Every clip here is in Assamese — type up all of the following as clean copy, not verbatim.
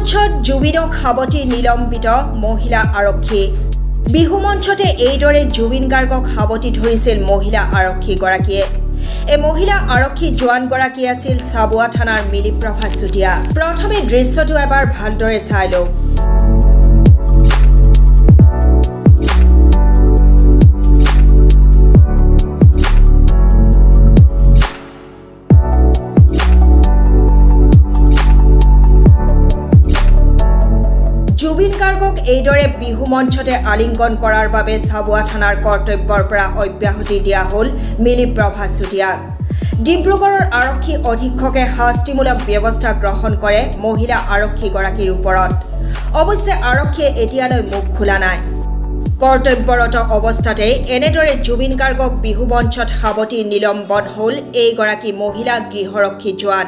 মঞ্চত জুবিনক সাৱটি নিলম্বিত মহিলা আৰক্ষী বিহু মঞ্চতে এইদৰে জুবিন গাৰ্গক সাৱটি ধৰিছিল মহিলা আৰক্ষীগৰাকীয়ে এই মহিলা আৰক্ষী জোৱানগৰাকী আছিল সাবুৱা থানাৰ মিলিপ্ৰভা চুটিয়া প্ৰথমে দৃশ্যটো এবাৰ ভালদৰে চাই লওক জুবিন গাৰ্গক এইদৰে বিহু মঞ্চতে আলিংগন কৰাৰ বাবে সাবুৱা থানাৰ কৰ্তব্যৰ পৰা অব্যাহতি দিয়া হ'ল মিলিপ্ৰভা চুটিয়াক ডিব্ৰুগড়ৰ আৰক্ষী অধীক্ষকে শাস্তিমূলক ব্যৱস্থা গ্ৰহণ কৰে মহিলা আৰক্ষীগৰাকীৰ ওপৰত অৱশ্যে আৰক্ষীয়ে এতিয়ালৈ মুখ খোলা নাই কৰ্তব্যৰত অৱস্থাতে এনেদৰে জুবিন গাৰ্গক বিহু মঞ্চত সাৱটি নিলম্বন হ'ল এইগৰাকী মহিলা গৃহৰক্ষী জোৱান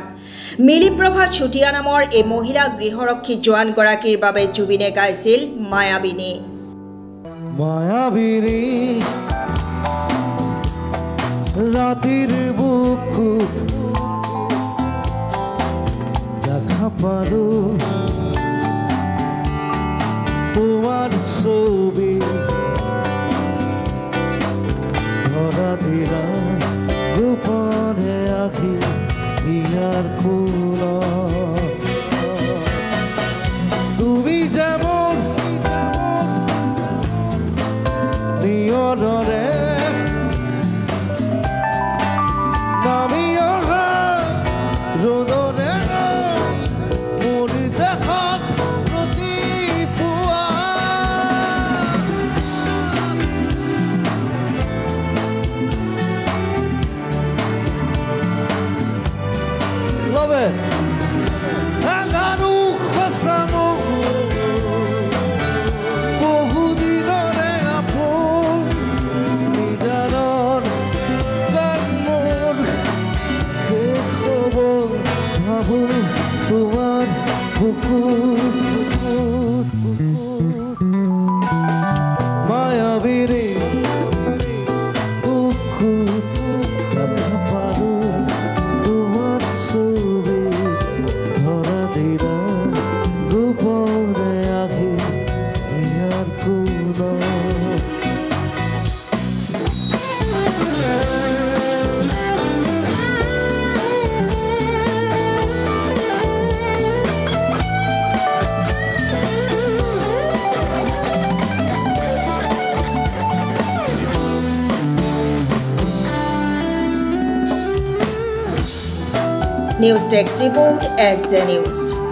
মিলিপ্ৰভা চুটিয়া নামৰ এই মহিলা গৃহৰক্ষী জোৱানগৰাকীৰ বাবে জুবিনে গাইছিল মায়াবিনী মায়াবিনী ৰাতিৰ বুকু দেখা পালো তোমাৰ ছবি ধৰা দিলা গোপনে আখি ইয়াৰ কোলা তুমি যেমন নিয়নৰে নামি অহা ৰ'দৰে মোৰ দেহত প্ৰতিপুৱা Love it. News Text Report SZ News